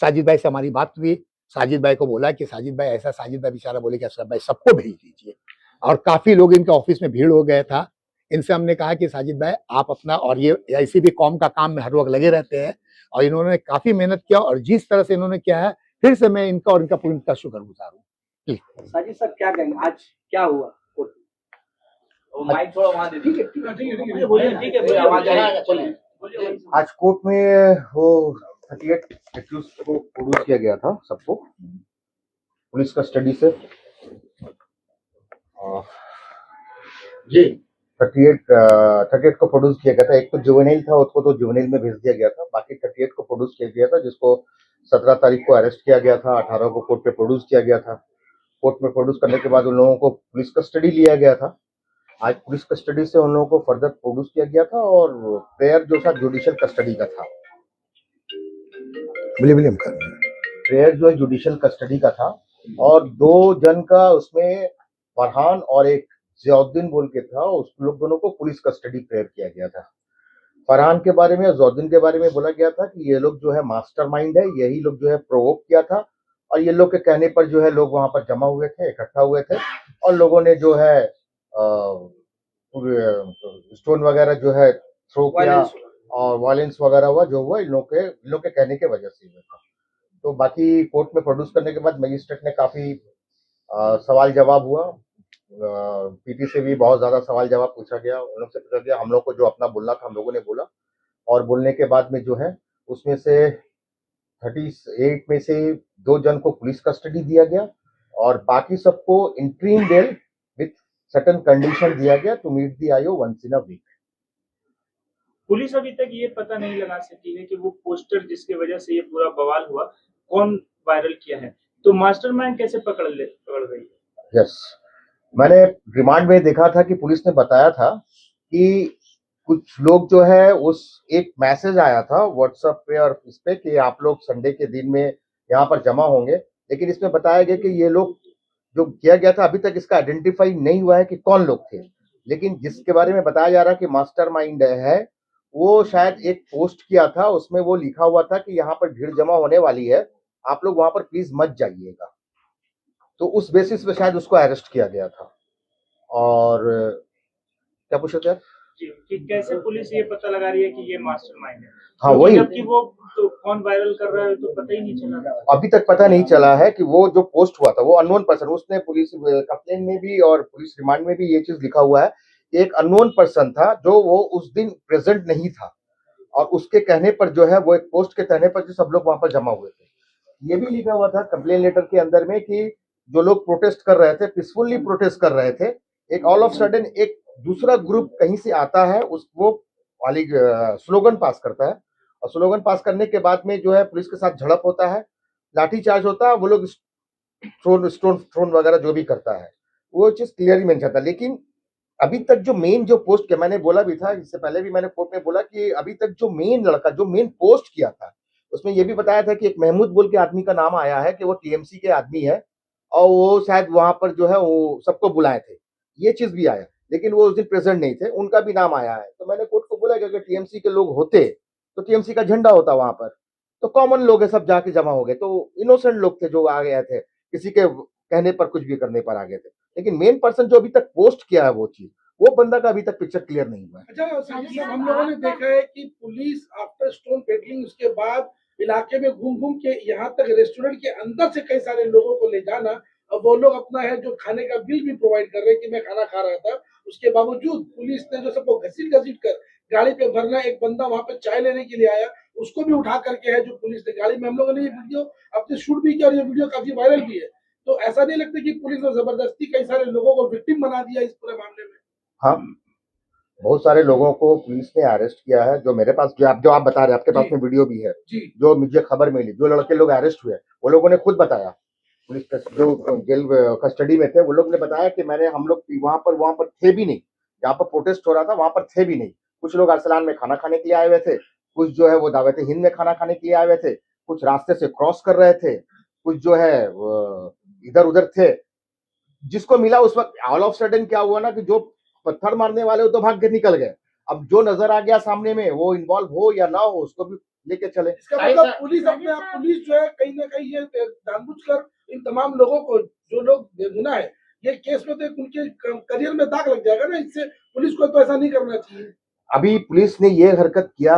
साजिद भाई से हमारी बात हुई, साजिद भाई को बोला कि साजिद भाई ऐसा, साजिद भाई बेचारा बोले कि अशरफ भाई सबको भेज दीजिए, और काफी लोग इनके ऑफिस में भीड़ हो गया था। इनसे हमने कहा कि साजिद भाई आप अपना, और ये ऐसी भी कौम का काम में हर वक्त लगे रहते हैं, और इन्होंने काफी मेहनत किया, और जिस तरह से इन्होंने किया है, फिर से मैं इनका और इनका पूरी शुक्रगुजार हूँ। साजिद साहब क्या कहेंगे, आज क्या हुआ कोर्ट में? वो माइक थोड़ा वहां दे दीजिए। बोलिए, ठीक है, बोलिए, आवाज आ रही है। आवाज चलिए। आज कोर्ट में वो 38 एक्यूज को प्रोड्यूस किया गया था सबको पुलिस कस्टडी से। जी 38 को प्रोड्यूस किया गया था। एक तो जुवेनाइल था, उसको तो जुवेनाइल में भेज दिया गया था। बाकी 38 को प्रोड्यूस किया गया था, जिसको 17 तारीख को अरेस्ट किया गया था, 18 को कोर्ट पे प्रोड्यूस किया गया था। कोर्ट में प्रोड्यूस करने के बाद उन लोगों को पुलिस कस्टडी लिया गया था। आज पुलिस कस्टडी से उन लोगों को फर्दर प्रोड्यूस किया गया था, और प्रेयर जो था जुडिशियल कस्टडी का था। प्रेयर जो है जुडिशियल कस्टडी का था, और 2 जन का उसमें फरहान और एक जियाउद्दीन बोल के था, उस लोग दोनों को पुलिस कस्टडी प्रेयर किया गया था। फरहान के बारे में और जियाउद्दीन के बारे में बोला गया था कि ये लोग जो है मास्टरमाइंड है, यही लोग जो है प्रोवोक किया था, और ये लोग के कहने पर जो है लोग वहां पर जमा हुए थे, इकट्ठा हुए थे, और लोगों ने जो है स्टोन वगैरह जो है थ्रो किया, और वायलेंस वगैरह हुआ, जो हुआ इन लोग के कहने के वजह से हुआ था। तो बाकी कोर्ट में प्रोड्यूस करने के बाद मजिस्ट्रेट ने काफी सवाल जवाब हुआ। पीटी से भी बहुत ज्यादा सवाल जवाब पूछा गया, उन लोग से पूछा गया, हम लोग को जो अपना बोलना था हम लोगों ने बोला, और बोलने के बाद में जो है उसमें से 38 में से 2 जन को पुलिस कस्टडी दिया गया, और बाकी सबको interim bail with certain condition दिया गया to meet the IO once in a week. Police अभी तक ये पता नहीं लगा सकी है कि वो पोस्टर जिसकी वजह से ये पूरा बवाल हुआ कौन वायरल किया है, तो मास्टरमाइंड कैसे पकड़ गई है? यस, मैंने रिमांड में देखा था कि पुलिस ने बताया था कि कुछ लोग जो है, उस एक मैसेज आया था व्हाट्सएप पे और इस पे कि आप लोग संडे के दिन में यहाँ पर जमा होंगे, लेकिन इसमें बताया गया कि ये लोग जो किया गया था अभी तक इसका आइडेंटिफाई नहीं हुआ है कि कौन लोग थे, लेकिन जिसके बारे में बताया जा रहा है कि मास्टरमाइंड है, वो शायद एक पोस्ट किया था, उसमें वो लिखा हुआ था कि यहाँ पर भीड़ जमा होने वाली है, आप लोग वहां पर प्लीज मत जाइएगा। तो उस बेसिस पे शायद उसको अरेस्ट किया गया था। और क्या पूछे थे जी, कि कैसे पुलिस ये पता लगा रही है कि ये मास्टरमाइंड है? हाँ, वही, जबकि वो तो कौन वायरल कर रहा है तो पता ही नहीं चला। अभी तक पता नहीं चला है कि वो जो पोस्ट हुआ था वो अननोन पर्सन, उसने पुलिस कंप्लेन में भी और पुलिस रिमांड में भी ये चीज लिखा हुआ है, एक अननोन पर्सन था जो वो उस दिन प्रेजेंट नहीं था, और उसके कहने पर जो है वो एक पोस्ट के कहने पर जो सब लोग वहां पर जमा हुए थे। ये भी लिखा हुआ था कंप्लेन लेटर के अंदर में कि जो लोग प्रोटेस्ट कर रहे थे, पीसफुली प्रोटेस्ट कर रहे थे, एक ऑल ऑफ सडन एक दूसरा ग्रुप कहीं से आता है, उसको वाली स्लोगन पास करता है, और स्लोगन पास करने के बाद में जो है पुलिस के साथ झड़प होता है, लाठीचार्ज होता है, वो लोग स्टोन वगैरह जो भी करता है, वो चीज क्लियरली मेंशन था। लेकिन अभी तक जो मेन जो पोस्ट किया, मैंने बोला भी था इससे पहले भी, मैंने कोर्ट में बोला कि अभी तक जो मेन लड़का जो मेन पोस्ट किया था, उसमें ये भी बताया था कि एक महमूद बोल के आदमी का नाम आया है कि वो टीएमसी के आदमी है, और वो शायद वहां पर जो है वो सबको बुलाए थे, ये चीज भी आया, लेकिन वो उस दिन प्रेजेंट नहीं थे, उनका भी नाम आया है। तो मैंने कोर्ट को बोला कि अगर टीएमसी के लोग होते तो टीएमसी का झंडा होता वहां पर, तो कॉमन लोग है सब जाके जमा हो गए, तो इनोसेंट लोग थे जो आ गए थे, किसी के कहने पर कुछ भी करने पर आ गए थे। लेकिन मेन पर्सन जो अभी तक पोस्ट किया है वो चीज, वो बंदा का अभी तक पिक्चर क्लियर नहीं हुआ है। अच्छा साजिद साहब, हम लोगों ने देखा है कि पुलिस आफ्टर स्टोन पेडलिंग उसके बाद इलाके में घूम घूम के यहाँ तक रेस्टोरेंट के अंदर से कई सारे लोगों को ले जाना, और वो लोग अपना है जो खाने का बिल भी प्रोवाइड कर रहे हैं कि मैं खाना खा रहा था, उसके बावजूद पुलिस ने जो सबको घसीट कर गाड़ी पे भरना, एक बंदा वहां पे चाय लेने के लिए आया, उसको भी उठा करके है जो पुलिस ने गाड़ी में, हम लोगों ने ये वीडियो अपने शूट भी किया और ये वीडियो काफी वायरल भी है। तो ऐसा नहीं लगता कि पुलिस ने जबरदस्ती कई सारे लोगों को विक्टिम बना दिया इस पूरे मामले में? हाँ, बहुत सारे लोगों को पुलिस ने अरेस्ट किया है, जो मेरे पास जो आप बता रहे हैं, आपके पास में वीडियो भी है, जी, जो मुझे खबर मिली, जो लड़के लोग अरेस्ट हुए वो लोगों ने खुद बताया पुलिस जो जेल कस्टडी में थे वो लोग ने बताया कि हम लोग वहां पर थे भी नहीं, जहाँ पर प्रोटेस्ट हो रहा था वहां पर थे भी नहीं। कुछ लोग अरसलान में खाना खाने के लिए आए हुए थे, कुछ जो है वो दावत हिंद में खाना खाने के लिए आए हुए थे, कुछ रास्ते से क्रॉस कर रहे थे, कुछ जो है इधर उधर थे। जिसको मिला उस वक्त ऑल ऑफ सडन क्या हुआ ना कि जो पत्थर मारने वाले वो तो भाग के निकल गए। अब जो नजर आ गया सामने में वो इन्वॉल्व हो या ना हो उसको भी लेके चले। इसका साहिल मतलब साहब- पुलिस जो है कहीं ना कहीं ये जानबूझकर इन तमाम लोगों को, जो लोग बेगुनाह है, ये केस में तो उनके करियर में दाग लग जाएगा ना। इससे पुलिस को तो ऐसा नहीं करना चाहिए। अभी पुलिस ने ये हरकत किया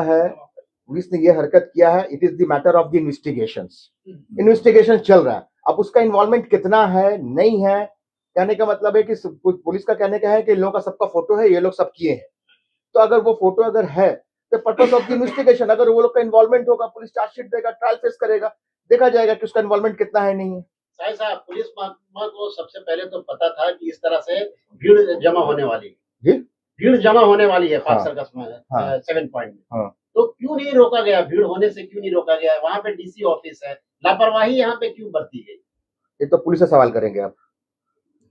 है, it is the matter of the investigation चल रहा है। अब उसका इन्वॉल्वमेंट कितना है नहीं है, कहने का मतलब है कि पुलिस का कहने का है कि इन लोगों का सबका फोटो है, ये लोग सब किए हैं। तो अगर वो फोटो अगर है तो पर्पस ऑफ द इन्वेस्टिगेशन, अगर वो लोग का इन्वॉल्वमेंट होगा, पुलिस चार्जशीट देगा, ट्रायल फेस करेगा, देखा जाएगा कि उसका इन्वॉल्वमेंट कितना है नहीं है। साहिल साहब, पुलिस महकमा को सबसे पहले तो पता था कि इस तरह से भीड़ जमा होने वाली है, जी भीड़ जमा होने वाली है पार्क हाँ। सर्कस में हाँ। 7 पॉइंट में। हाँ। तो क्यों नहीं रोका गया? भीड़ होने से क्यों नहीं रोका गया? वहां पे डीसी ऑफिस है, लापरवाही यहाँ पे क्यों बरती गई? ये तो पुलिस से सवाल करेंगे आप,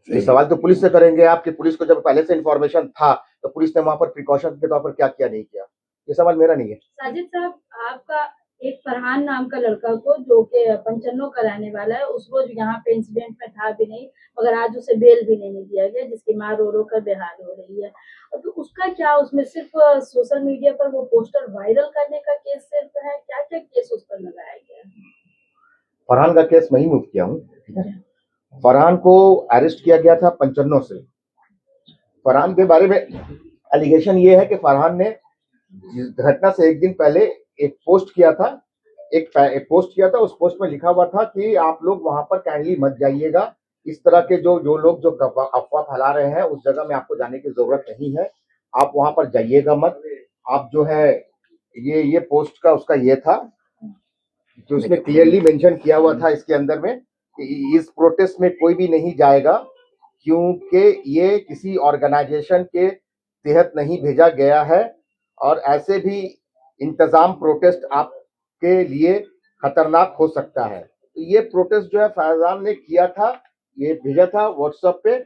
ये सवाल तो पुलिस से करेंगे आप कि पुलिस को जब पहले से इन्फॉर्मेशन था तो पुलिस ने वहां पर प्रिकॉशन के तौर पर क्या किया नहीं किया। ये सवाल मेरा नहीं है। साजिद साहब, आपका एक फरहान नाम का लड़का को, जो कि पंचन्नो का रहने वाला है, उस रोज यहाँ पे इंसिडेंट में था भी नहीं, मगर आज उसे बेल भी नहीं दिया गया, जिसकी मां रो रो कर बेहाल हो रही है। तो उसका क्या, उसमें सिर्फ सोशल मीडिया पर वो पोस्टर वायरल करने का केस सिर्फ है? क्या क्या केस उस पर लगाया गया है? फरहान का केस मैं ही मूव किया हूँ, ठीक है। फरहान को अरेस्ट किया गया था पंचन्नो से। फरहान के बारे में एलिगेशन ये है कि फरहान ने घटना से एक दिन पहले एक पोस्ट किया था, उस पोस्ट में लिखा हुआ था कि आप लोग वहां पर काइंडली मत जाइएगा, इस तरह के जो लोग जो अफवाह फैला रहे हैं उस जगह में आपको जाने की जरूरत नहीं है, आप वहां पर जाइएगा मत। आप जो है ये पोस्ट का उसका ये था जो उसमें क्लियरली मेंशन किया हुआ था इसके अंदर में कि इस प्रोटेस्ट में कोई भी नहीं जाएगा क्योंकि ये किसी ऑर्गेनाइजेशन के तहत नहीं भेजा गया है और ऐसे भी इंतजाम प्रोटेस्ट आपके लिए खतरनाक हो सकता है। तो ये प्रोटेस्ट जो है फैजान ने किया था, ये भेजा था व्हाट्सएप पे।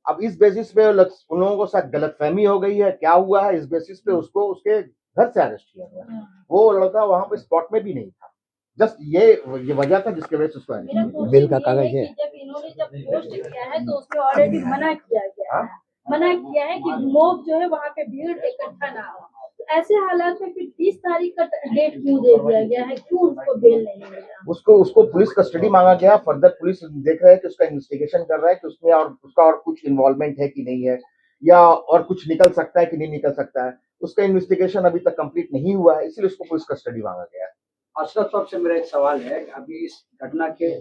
अब इस बेसिस पे उन लोगों को साथ गलतफहमी हो गई है, क्या हुआ है, इस बेसिस पे उसको उसके घर से अरेस्ट किया गया। वो लड़का वहां पे स्पॉट में भी नहीं था, जस्ट ये वजह था जिसके वजह से उसको मेरा क्वेश्चन बिल का ये कागज है है। कि जब इन्होंने पोस्ट किया है तो उसमें ऑलरेडी मना किया गया है, मना किया है कि मोब जो है वहाँ पे भीड़ इकट्ठा ना हो। तो ऐसे हालात में फिर 30 तारीख का डेट क्यों दे दिया गया है? क्यों उसको बेल नहीं मिला? उसको पुलिस कस्टडी मांगा गया। फर्दर पुलिस देख रहा है कि उसका इन्वेस्टिगेशन कर रहा है कि उसमें और उसका और कुछ इन्वॉल्वमेंट है कि नहीं है, या और कुछ निकल सकता है कि नहीं निकल सकता है। उसका इन्वेस्टिगेशन अभी तक कंप्लीट नहीं हुआ है, इसलिए उसको पुलिस कस्टडी मांगा गया है। अशरफ साहब से मेरा एक सवाल है, अभी इस घटना के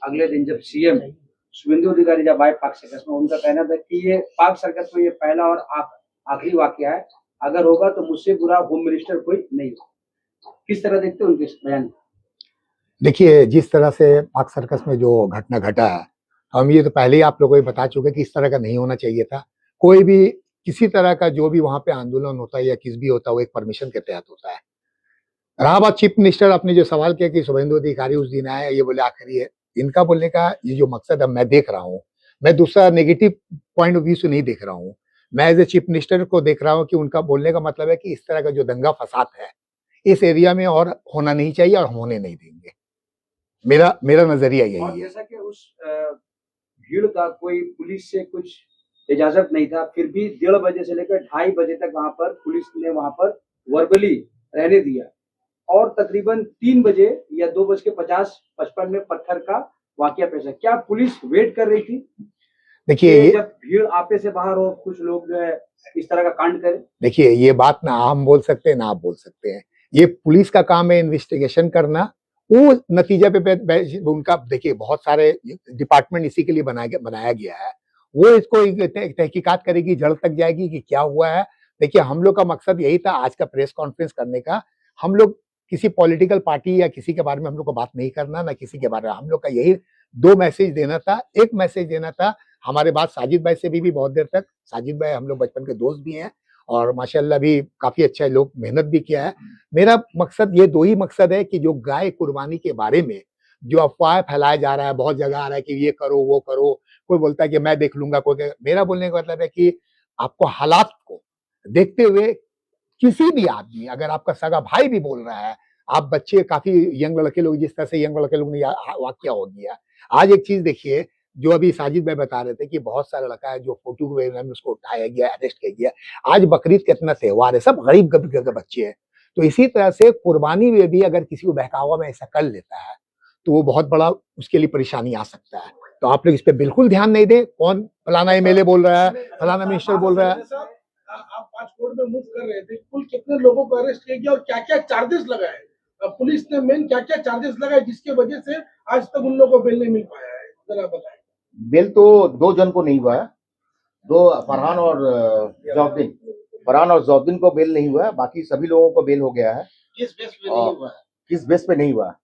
अगले दिन जब सीएम शुभेंदु अधिकारी जब आए पाक सर्कस में, उनका कहना था कि ये पाक सर्कस में ये पहला और आखिरी वाकया है, अगर होगा तो मुझसे बुरा होम मिनिस्टर कोई नहीं होगा। किस तरह देखते हैं उनके इस बयान? देखिए, जिस तरह से पाक सर्कस में जो घटना घटा है, हम ये तो पहले ही आप लोगों को बता चुके कि इस तरह का नहीं होना चाहिए था। कोई भी किसी तरह का जो भी वहां पे आंदोलन होता है या किस भी होता है वो एक परमिशन के तहत होता है। रहा बात चीफ मिनिस्टर, आपने जो सवाल किया कि शुभेंदु अधिकारी उस दिन आए, ये बोले आखिरी है, इनका बोलने का ये जो मकसद है मैं देख रहा हूँ, मैं दूसरा नेगेटिव पॉइंट ऑफ व्यू से नहीं देख रहा हूँ। मैं एज ए चीफ मिनिस्टर को देख रहा हूँ कि उनका बोलने का मतलब है कि इस तरह का जो दंगा फसाद है इस एरिया में और होना नहीं चाहिए और होने नहीं देंगे। मेरा नजरिया और यही है। जैसा कि उस भीड़ का कोई पुलिस से कुछ इजाजत नहीं था, फिर भी 1:30 बजे से लेकर 2:30 बजे तक वहां पर पुलिस ने वहां पर वर्बली रहने दिया और तकरीबन 3 बजे या 2:50-55 में पत्थर का वाकया पेश है। क्या पुलिस वेट कर रही थी देखिए, जब भीड़ आपे से बाहर हो, कुछ लोग जो है इस तरह का कांड करें? देखिए ये बात ना हम बोल सकते हैं ना आप बोल सकते हैं, ये पुलिस का काम है इन्वेस्टिगेशन करना। वो नतीजा पे उनका, देखिए बहुत सारे डिपार्टमेंट इसी के लिए बनाया गया है, वो इसको तहकीकात करेगी, जड़ तक जाएगी कि क्या हुआ है। देखिए हम लोग का मकसद यही था आज का प्रेस कॉन्फ्रेंस करने का। हम लोग किसी पॉलिटिकल पार्टी या किसी के बारे में हम लोग को बात नहीं करना, ना किसी के बारे में। हम लोग का यही 2 मैसेज देना था। एक मैसेज देना था, हमारे बात साजिद भाई से भी बहुत देर तक, साजिद भाई हम लोग बचपन के दोस्त भी हैं और माशाल्लाह भी काफी अच्छा लोग मेहनत भी किया है। मेरा मकसद ये 2 ही मकसद है कि जो गाय कुर्बानी के बारे में जो अफवाह फैलाया जा रहा है, बहुत जगह आ रहा है कि ये करो वो करो, कोई बोलता है कि मैं देख लूंगा, मेरा बोलने का मतलब है कि आपको हालात को देखते हुए किसी भी आदमी, अगर आपका सगा भाई भी बोल रहा है, आप बच्चे काफी यंग लड़के लोग, जिस तरह से यंग लड़के लोग ने वाकया हो गया। आज एक चीज देखिए, जो अभी साजिद भाई बता रहे थे कि बहुत सारा लड़का है जो फोटो में उसको उठाया गया, अरेस्ट किया गया। आज बकरीद का इतना त्योहार है, सब गरीब के बच्चे हैं। तो इसी तरह से कुर्बानी में भी अगर किसी को बहकावा में ऐसा कर लेता है तो वो बहुत बड़ा उसके लिए परेशानी आ सकता है। तो आप लोग इस पे बिल्कुल ध्यान नहीं दें। कौन फलाना एमएलए बोल रहा है, फलाना मिनिस्टर बोल रहा है। आप 5 करोड़ में मूव कर रहे थे, कुल कितने लोगों को अरेस्ट किया गया और क्या क्या चार्जेस लगाए? पुलिस ने मेन क्या क्या चार्जेस लगाए जिसकी वजह से आज तक उन लोगों को बेल नहीं मिल पाया है, जरा बताएं। बेल तो 2 जन को नहीं हुआ है, 2 फरहान और जौद्दीन को बेल नहीं हुआ है, बाकी सभी लोगों को बेल हो गया है। किस बेस पे नहीं हुआ? किस बेस पे नहीं हुआ?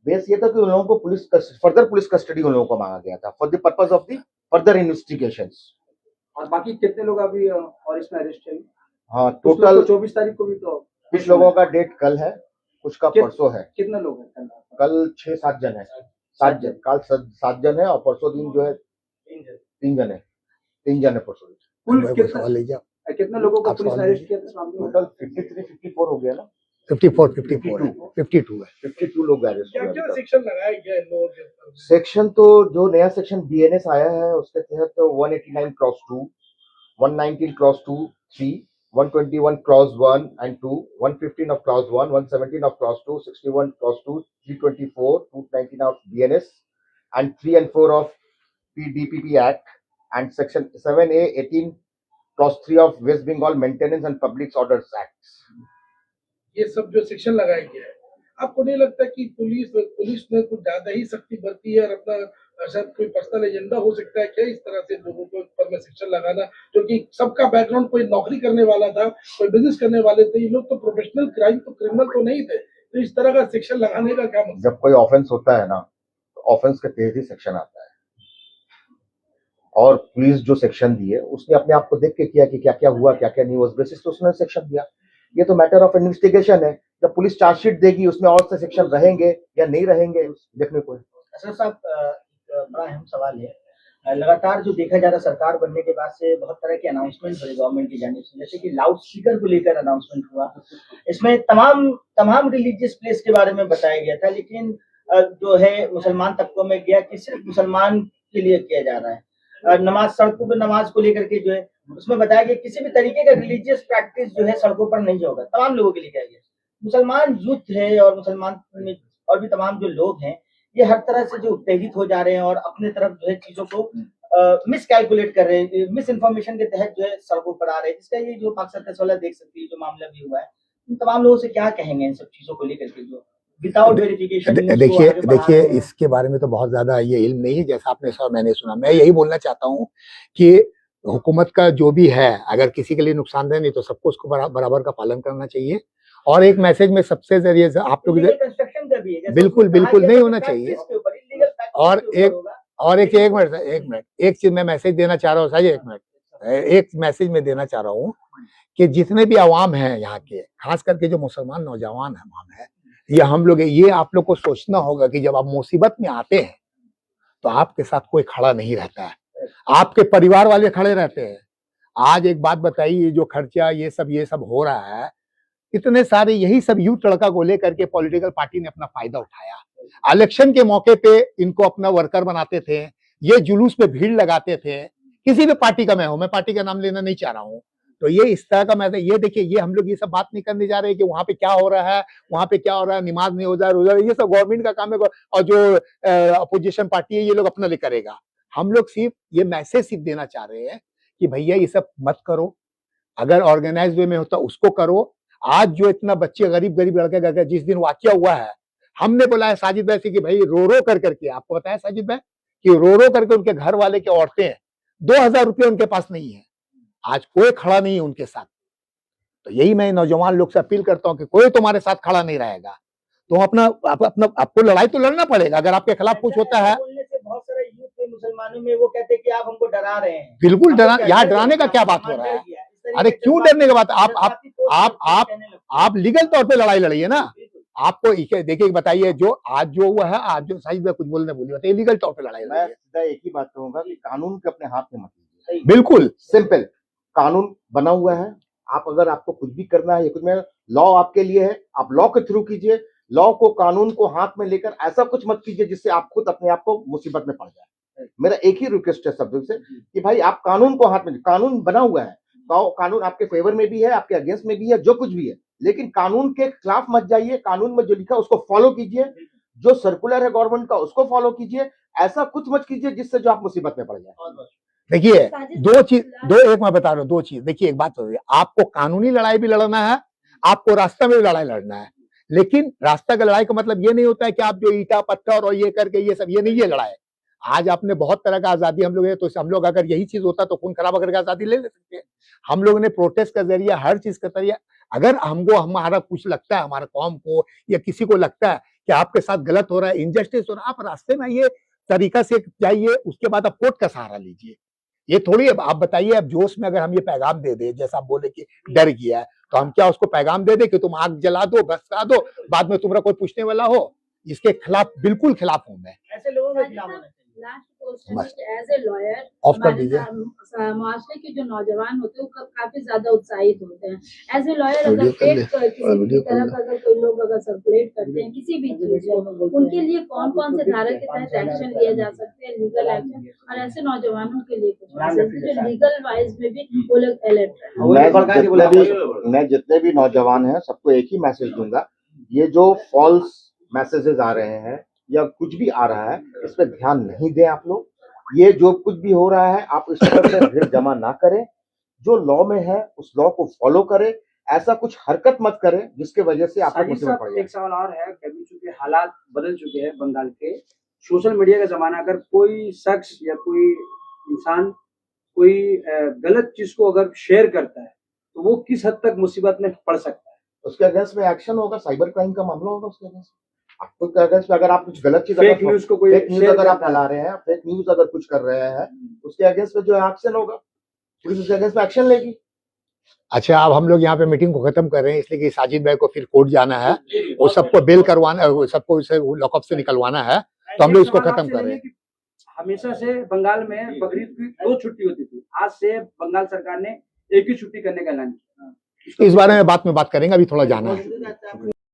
बेस ये था कि उन लोगों को फर्दर पुलिस कस्टडी उन लोगों को मांगा गया था for the purpose of the further investigations. और बाकी कितने लोग अभी और इसमें अरेस्ट है? हाँ, टोटल 24 तारीख को भी तो कुछ लोगों का डेट कल है, कुछ का परसों है। कितने लोग हैं? कल 6-7 जन है, 7 जन, कल 7 जन है और परसों दिन जो है 3 जन है, 3 जन है परसों दिन। कुल कितने लोगों को पुलिस ने अरेस्ट किया था इस मामले में? टोटल 53-54 हो गया ना, 52 है, 52 लोग अरेस्ट क्या हुए क्या अभी तक। सेक्शन लगाया गया इन लोगों के ऊपर? सेक्शन तो जो नया सेक्शन बीएनएस आया है उसके तहत 189 clause 2, 119 clause 2, 3, 121 clause 1 and 2, 115 of clause 1, 117 of clause 2, 61 clause 2, 324, 219 of BNS and 3 and 4 of PDPP Act and section 7A 18 clause 3 of West Bengal Maintenance and Public Orders Act। ये सब जो सेक्शन लगाया गया है, आपको नहीं लगता कि पुलिस ने कुछ ज्यादा ही सख्ती बरती है और अपना शायद कोई पर्सनल एजेंडा हो सकता है क्या इस तरह से लोगों को ऊपर में सेक्शन लगाना, क्योंकि सबका बैकग्राउंड कोई नौकरी करने वाला था, कोई बिजनेस करने वाले थे, ये लोग तो प्रोफेशनल क्रिमिनल तो नहीं थे, तो इस तरह का सेक्शन लगाने का क्या मतलब? जब कोई ऑफेंस होता है ना तो ऑफेंस के तहत ही सेक्शन आता है, और पुलिस जो सेक्शन दी है उसने अपने आप को देख के किया कि क्या क्या हुआ क्या क्या नहीं हुआ, उस बेसिस पे उसने सेक्शन दिया। ये तो मैटर ऑफ इन्वेस्टिगेशन है, जब पुलिस चार्जशीट देगी उसमें और से सेक्शन रहेंगे या नहीं रहेंगे देखने को है। असर साहब, बड़ा अहम सवाल है। लगातार जो देखा जा रहा है, सरकार बनने के बाद से बहुत तरह के अनाउंसमेंट हुए गवर्नमेंट की जानिब से, जैसे कि लाउड स्पीकर को लेकर अनाउंसमेंट हुआ, इसमें तमाम रिलीजियस प्लेस के बारे में बताया गया था, लेकिन जो है मुसलमान तबकों में गया कि सिर्फ मुसलमान के लिए किया जा रहा है। नमाज, सड़कों पर नमाज को लेकर के जो है उसमें बताया गया किसी भी तरीके का रिलीजियस प्रैक्टिस जो है सड़कों पर नहीं होगा, तमाम लोगों के लिए किया गया। मुसलमान यूथ है और मुसलमान में और भी तमाम जो लोग हैं, ये हर तरह से जो उत्तेजित हो जा रहे हैं और अपने तरफ जो है चीजों को मिस कैलकुलेट कर रहे हैं, मिस इन्फॉर्मेशन के तहत जो है सड़कों पर आ रहे हैं, जिसका ये जो पाकिस्तान वाला देख सकती है जो मामला भी हुआ है, उन तमाम लोगों से क्या कहेंगे इन सब चीजों को लेकर के जो विदाउट वेरिफिकेशन? देखिए इसके बारे में तो बहुत ज्यादा ये इल्म नहीं है, जैसा आपने सर मैंने सुना। मैं यही बोलना चाहता हूँ कि हुकूमत का जो भी है, अगर किसी के लिए नुकसानदेह नहीं तो सबको उसको बराबर का पालन करना चाहिए। और एक मैसेज में सबसे जरिए आप लोग बिल्कुल नहीं होना चाहिए। और एक चीज मैं मैसेज देना चाह रहा हूँ साहब, एक मैसेज में देना चाह रहा हूँ कि जितने भी अवाम हैं यहाँ के, खास करके जो मुसलमान नौजवान है, ये हम लोग, ये आप लोग को सोचना होगा कि जब आप मुसीबत में आते हैं तो आपके साथ कोई खड़ा नहीं रहता है, आपके परिवार वाले खड़े रहते हैं। आज एक बात बताइए, जो खर्चा ये सब हो रहा है, इतने सारे यही सब यूथ लड़का को लेकर के पॉलिटिकल पार्टी ने अपना फायदा उठाया। इलेक्शन के मौके पे इनको अपना वर्कर बनाते थे, ये जुलूस पे भीड़ लगाते थे, किसी भी पार्टी का मैं पार्टी का नाम लेना नहीं चाह रहा हूँ। तो ये इस तरह का मैं ये देखिए, ये हम लोग ये सब बात नहीं करने जा रहे हैं कि वहां पे क्या हो रहा है, वहां पे क्या हो रहा है, नमाज नहीं हो जा रहा, ये सब गवर्नमेंट का काम है और जो अपोजिशन पार्टी है ये लोग अपना लिए करेगा। हम लोग सिर्फ ये मैसेज सिर्फ देना चाह रहे हैं कि भैया ये सब मत करो, अगर ऑर्गेनाइज वे में होता उसको करो। आज जो इतना बच्चे गरीब लड़के, जिस दिन वाकया हुआ है, हमने बोला है साजिद भाई से कि भाई रो करके, आपको बताया साजिद भाई कि रो करके उनके घर वाले की औरतें 2000 रुपये उनके पास नहीं है, आज कोई खड़ा नहीं है उनके साथ। तो यही मैं नौजवान लोग से अपील करता हूँ कि कोई तुम्हारे साथ खड़ा नहीं रहेगा, तो आपको लड़ाई तो लड़ना पड़ेगा। अगर आपके खिलाफ कुछ होता है, बहुत सारे यूथ मुसलमानों में वो कहते हैं कि आप हमको डरा रहे हैं। बिल्कुल यहाँ डराने का क्या बात हो रहा है? अरे क्यों डरने का बात? आप लीगल तौर पे लड़ाई लड़िए ना, आपको देखिए बताइए, जो आज जो हुआ है, आज जो साहिब में कुछ बोलने बोली बताइए, इलीगल तौर पे लड़ाई मैं है। सीधा एक ही बात कहूंगा कि कानून के अपने हाथ में मत लीजिए। बिल्कुल सिंपल, कानून बना हुआ है, आप अगर आपको कुछ भी करना है, कुछ में लॉ आपके लिए है, आप लॉ के थ्रू कीजिए। लॉ को, कानून को हाथ में लेकर ऐसा कुछ मत कीजिए जिससे आप खुद अपने आप को मुसीबत में पड़ जाए। मेरा एक ही रिक्वेस्ट है सब से कि भाई आप कानून को हाथ में, कानून बना हुआ है, कानून आपके फेवर में भी है, आपके अगेंस्ट में भी है, जो कुछ भी है, लेकिन कानून के खिलाफ मत जाइए। कानून में जो लिखा है उसको फॉलो कीजिए, जो सर्कुलर है गवर्नमेंट का उसको फॉलो कीजिए। ऐसा कुछ मत कीजिए जिससे जो आप मुसीबत में पड़ जाए। देखिए, एक मैं बता रहा हूँ, दो चीज देखिए। एक बात हो रही है, आपको कानूनी लड़ाई भी लड़ना है, आपको रास्ते में भी लड़ाई लड़ना है, लेकिन रास्ता का लड़ाई का मतलब ये नहीं होता है कि आप जो ईटा पत्थर और ये करके ये सब, ये नहीं, ये लड़ाई। आज आपने बहुत तरह का आजादी हम लोग है, तो हम लोग अगर यही चीज होता तो खून खराबा करके आजादी ले सकते हैं। हम लोगों ने प्रोटेस्ट का जरिया, हर चीज का जरिया, अगर हमको हमारा कुछ लगता है, हमारे कौम को या किसी को लगता है कि आपके साथ गलत हो रहा है, इनजस्टिस हो रहा है, आप रास्ते में ये तरीका से जाइए, उसके बाद आप कोर्ट का सहारा लीजिए। ये थोड़ी अब आप बताइए, अब जोश में अगर हम ये पैगाम दे दे, जैसा आप बोले कि डर गया है, तो हम क्या उसको पैगाम दे दे कि तुम आग जला दो, भड़का दो, बाद में तुम्हारा कोई पूछने वाला हो? इसके खिलाफ, बिल्कुल खिलाफ हूं मैं। ऐसे लोगों के खिलाफ होना चाहिए। Last question as a lawyer, off कर दीजिए। मुआशरे के जो नौजवान होते हैं वो काफी ज्यादा उत्साहित होते हैं। एज ए लॉयर, अगर वीडियो कर फेक ले, किसी वीडियो भी कर तरह ले। का अगर कोई लोग अगर सर्कुलेट करते हैं किसी भी चीज को, उनके लिए कौन कौन से धारा के तहत एक्शन लिया जा सकते हैं, लीगल एक्शन, और ऐसे नौजवानों के लिए कुछ मैसेज जो लीगल वाइज में भी वो लोग अलर्ट रहे। मैं जितने भी नौजवान हैं सबको एक ही मैसेज दूंगा, ये जो फॉल्स मैसेजेस आ रहे हैं या कुछ भी आ रहा है, इस पर ध्यान नहीं दें आप लोग। ये जो कुछ भी हो रहा है, आप इस पर से भीड़ जमा ना करें। जो लॉ में है उस लॉ को फॉलो करें। ऐसा कुछ हरकत मत करें जिसके वजह से आपको साजिद मुसीबत पड़ साहब, जाए। एक सवाल और है, कभी चूंकि हालात बदल चुके हैं बंगाल के, सोशल मीडिया का जमाना, अगर कोई शख्स या कोई इंसान कोई गलत चीज को अगर शेयर करता है तो वो किस हद तक मुसीबत में पड़ सकता है? उसके अगेंस्ट में एक्शन होगा, साइबर क्राइम का मामला होगा उसके अगेंस्ट। आपको अगेंस्ट अगर आप कुछ गलत चीज, फेक न्यूज को कोई फेक न्यूज शेयर अगर आप करता है, फैला रहे हैं, फेक न्यूज अगर कुछ कर रहे हैं, उसके अगेंस्ट में जो एक्शन होगा, पुलिस उसके अगेंस्ट में एक्शन लेगी। अच्छा, अब हम लोग यहाँ पे मीटिंग को खत्म कर रहे हैं, इसलिए कि साजिद भाई को फिर कोर्ट जाना है, वो सबको बेल करवाना, सबको इसे लॉकअप से निकलवाना है, तो हम लोग इसको खत्म कर रहे हैं। हमेशा से बंगाल में बकरीद की 2 छुट्टी होती थी, आज से बंगाल सरकार ने एक ही छुट्टी करने का ऐलान किया। इस बारे में बात करेंगे, अभी थोड़ा जाना है।